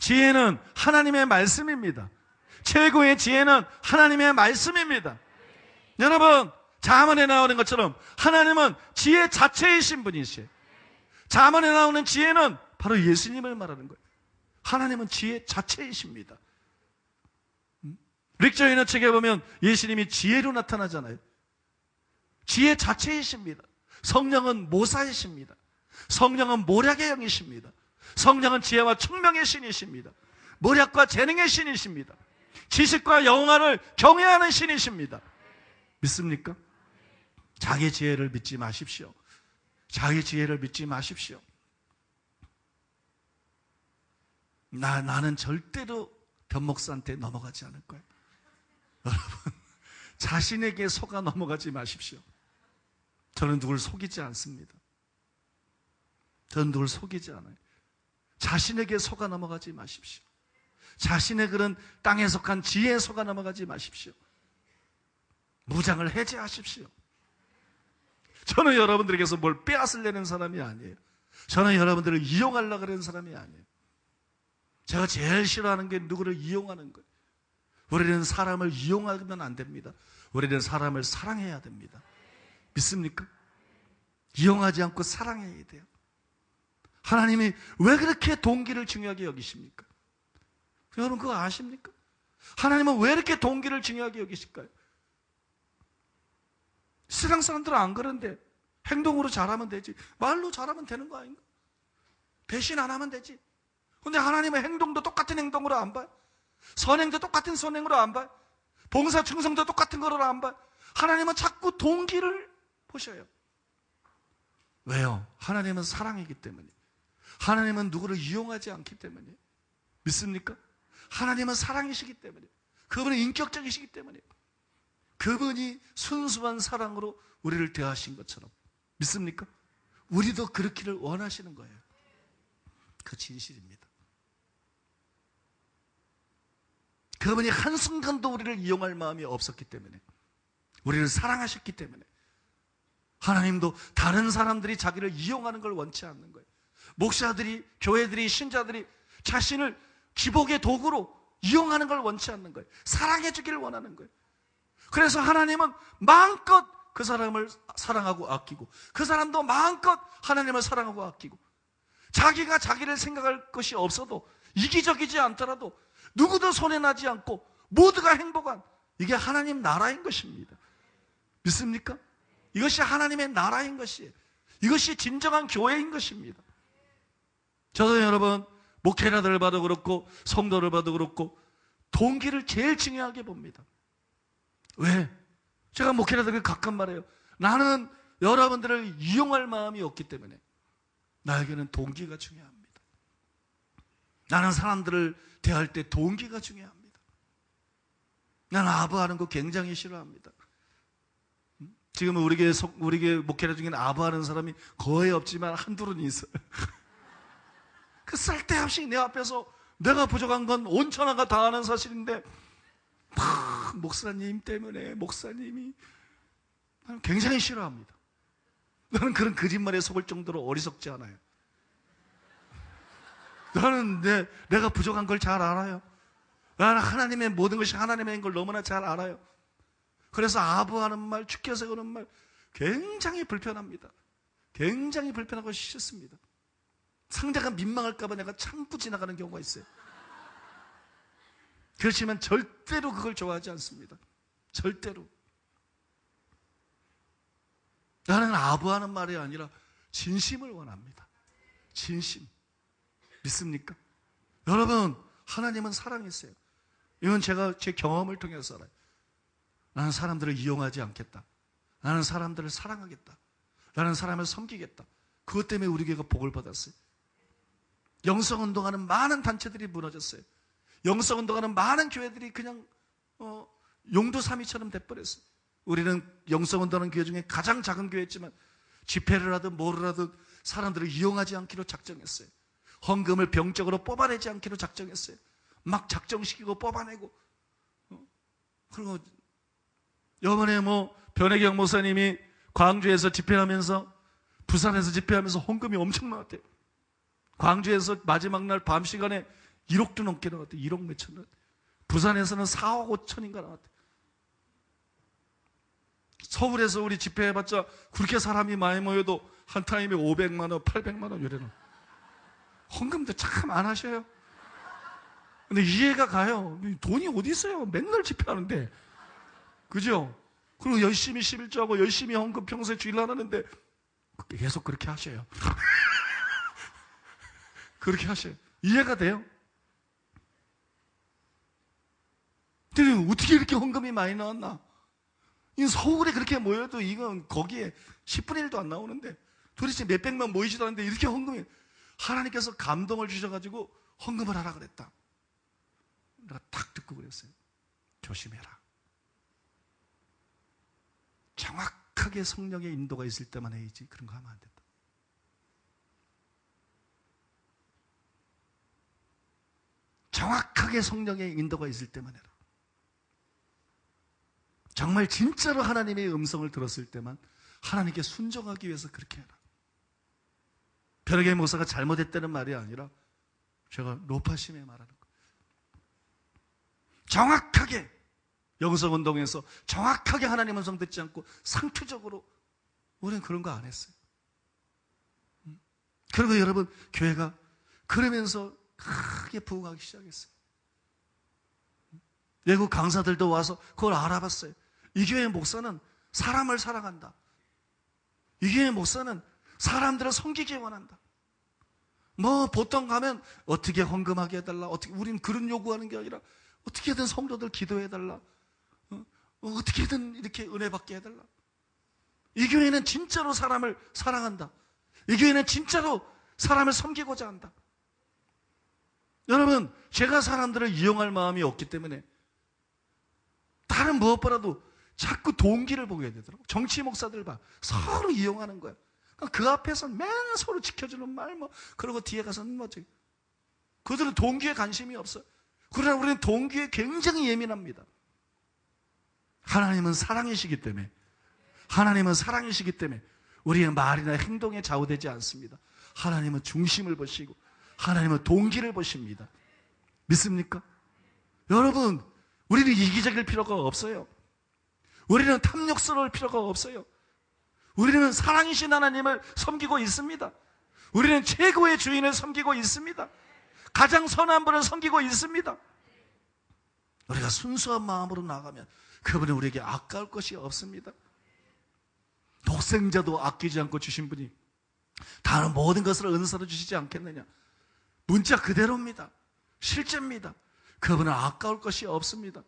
지혜는 하나님의 말씀입니다. 최고의 지혜는 하나님의 말씀입니다. 여러분, 잠언에 나오는 것처럼 하나님은 지혜 자체이신 분이시에요. 잠언에 나오는 지혜는 바로 예수님을 말하는 거예요. 하나님은 지혜 자체이십니다. 릭저이너 책에 보면 예수님이 지혜로 나타나잖아요. 지혜 자체이십니다. 성령은 모사이십니다. 성령은 모략의 영이십니다. 성령은 지혜와 총명의 신이십니다. 모략과 재능의 신이십니다. 지식과 영화를 경외하는 신이십니다. 믿습니까? 자기 지혜를 믿지 마십시오. 자기 지혜를 믿지 마십시오. 나는 절대로 변목사한테 넘어가지 않을 거예요. 여러분, 자신에게 속아 넘어가지 마십시오. 저는 누굴 속이지 않습니다. 저는 누굴 속이지 않아요. 자신에게 속아 넘어가지 마십시오. 자신의 그런 땅에 속한 지혜에 속아 넘어가지 마십시오. 무장을 해제하십시오. 저는 여러분들에게서 뭘 빼앗으려는 사람이 아니에요. 저는 여러분들을 이용하려고 하는 사람이 아니에요. 제가 제일 싫어하는 게 누구를 이용하는 거예요. 우리는 사람을 이용하면 안 됩니다. 우리는 사람을 사랑해야 됩니다. 믿습니까? 이용하지 않고 사랑해야 돼요. 하나님이 왜 그렇게 동기를 중요하게 여기십니까? 여러분 그거 아십니까? 하나님은 왜 이렇게 동기를 중요하게 여기실까요? 세상 사람들은 안 그런데 행동으로 잘하면 되지, 말로 잘하면 되는 거 아닌가? 배신 안 하면 되지. 근데 하나님은 행동도 똑같은 행동으로 안 봐요. 선행도 똑같은 선행으로 안 봐요. 봉사 충성도 똑같은 거로 안 봐요. 하나님은 자꾸 동기를 보셔요. 왜요? 하나님은 사랑이기 때문에. 하나님은 누구를 이용하지 않기 때문에. 믿습니까? 하나님은 사랑이시기 때문에. 그분은 인격적이시기 때문에. 그분이 순수한 사랑으로 우리를 대하신 것처럼. 믿습니까? 우리도 그렇기를 원하시는 거예요. 그 진실입니다. 그분이 한순간도 우리를 이용할 마음이 없었기 때문에, 우리를 사랑하셨기 때문에, 하나님도 다른 사람들이 자기를 이용하는 걸 원치 않는 거예요. 목사들이, 교회들이, 신자들이 자신을 기복의 도구로 이용하는 걸 원치 않는 거예요. 사랑해 주기를 원하는 거예요. 그래서 하나님은 마음껏 그 사람을 사랑하고 아끼고, 그 사람도 마음껏 하나님을 사랑하고 아끼고, 자기가 자기를 생각할 것이 없어도, 이기적이지 않더라도 누구도 손해나지 않고 모두가 행복한, 이게 하나님 나라인 것입니다. 믿습니까? 이것이 하나님의 나라인 것이에요. 이것이 진정한 교회인 것입니다. 저도 여러분, 목회자들을 봐도 그렇고 성도를 봐도 그렇고 동기를 제일 중요하게 봅니다. 왜? 제가 목회자들에게 가끔 말해요. 나는 여러분들을 이용할 마음이 없기 때문에 나에게는 동기가 중요합니다. 나는 사람들을 대할 때 동기가 중요합니다. 나는 아부하는 거 굉장히 싫어합니다. 지금 우리 교회 목회자 중에는 아부하는 사람이 거의 없지만 한둘은 있어요. 그 쓸데없이 내 앞에서 내가 부족한 건 온천하가 다 아는 사실인데 목사님 때문에, 목사님이, 나는 굉장히 싫어합니다. 나는 그런 거짓말에 속을 정도로 어리석지 않아요. 나는 내가 부족한 걸 잘 알아요. 나는 하나님의 모든 것이 하나님의 걸 너무나 잘 알아요. 그래서 아부하는 말, 죽게 세우는 말 굉장히 불편합니다. 굉장히 불편하고 싫습니다. 상대가 민망할까 봐 내가 참고 지나가는 경우가 있어요. 그렇지만 절대로 그걸 좋아하지 않습니다. 절대로. 나는 아부하는 말이 아니라 진심을 원합니다. 진심. 믿습니까? 여러분, 하나님은 사랑이세요. 이건 제가 제 경험을 통해서 알아요. 나는 사람들을 이용하지 않겠다. 나는 사람들을 사랑하겠다. 나는 사람을 섬기겠다. 그것 때문에 우리 교회가 복을 받았어요. 영성운동하는 많은 단체들이 무너졌어요. 영성운동하는 많은 교회들이 그냥 용두사미처럼 돼버렸어요. 우리는 영성운동하는 교회 중에 가장 작은 교회였지만 집회를 하든 뭐를 하든 사람들을 이용하지 않기로 작정했어요. 헌금을 병적으로 뽑아내지 않기로 작정했어요. 막 작정시키고 뽑아내고. 그리고 이번에 변혜경 목사님이 광주에서 집회하면서, 부산에서 집회하면서 헌금이 엄청 나왔대요. 광주에서 마지막 날 밤 시간에 1억도 넘게 나왔대. 1억 몇천 원. 부산에서는 4억 5천인가 나왔대. 서울에서 우리 집회해봤자 그렇게 사람이 많이 모여도 한 타임에 500만 원, 800만 원 이래는. 헌금도 참 안 하셔요. 근데 이해가 가요. 돈이 어디 있어요? 맨날 집회하는데. 그죠? 그리고 열심히 11조하고 열심히 헌금 평소에 주일 안 하는데 계속 그렇게 하셔요. 그렇게 하셔요. 이해가 돼요? 근데 어떻게 이렇게 헌금이 많이 나왔나? 이 서울에 그렇게 모여도 이건 거기에 10분의 1도 안 나오는데 도대체 몇백 명 모이지도 않는데 이렇게 헌금이, 하나님께서 감동을 주셔가지고 헌금을 하라 그랬다. 내가 딱 듣고 그랬어요. 조심해라. 정확하게 성령의 인도가 있을 때만 해야지 그런 거 하면 안 된다. 정확하게 성령의 인도가 있을 때만 해라. 정말 진짜로 하나님의 음성을 들었을 때만 하나님께 순종하기 위해서 그렇게 해라. 벼락의 목사가 잘못했다는 말이 아니라 제가 높아심에 말하는 거예요. 정확하게 영성운동에서 정확하게 하나님 음성 듣지 않고 상투적으로 우리는 그런 거 안 했어요. 그리고 여러분, 교회가 그러면서 크게 부흥하기 시작했어요. 외국 강사들도 와서 그걸 알아봤어요. 이 교회 목사는 사람을 사랑한다. 이 교회 목사는 사람들을 섬기기 원한다. 뭐 보통 가면 어떻게 헌금하게 해달라, 우린 그런 요구하는 게 아니라 어떻게든 성도들 기도해달라, 어떻게든 이렇게 은혜 받게 해달라. 이 교회는 진짜로 사람을 사랑한다. 이 교회는 진짜로 사람을 섬기고자 한다. 여러분, 제가 사람들을 이용할 마음이 없기 때문에 다른 무엇보다도 자꾸 동기를 보게 되더라고. 정치 목사들 봐. 서로 이용하는 거야. 그 앞에서 맨 서로 지켜주는 말, 그러고 뒤에 가서는 뭐지. 그들은 동기에 관심이 없어요. 그러나 우리는 동기에 굉장히 예민합니다. 하나님은 사랑이시기 때문에, 우리의 말이나 행동에 좌우되지 않습니다. 하나님은 중심을 보시고 하나님은 동기를 보십니다. 믿습니까? 여러분, 우리는 이기적일 필요가 없어요. 우리는 탐욕스러울 필요가 없어요. 우리는 사랑이신 하나님을 섬기고 있습니다. 우리는 최고의 주인을 섬기고 있습니다. 가장 선한 분을 섬기고 있습니다. 우리가 순수한 마음으로 나가면 그분은 우리에게 아까울 것이 없습니다. 독생자도 아끼지 않고 주신 분이 다른 모든 것을 은사로 주시지 않겠느냐. 문자 그대로입니다. 실제입니다. 그분은 아까울 것이 없습니다.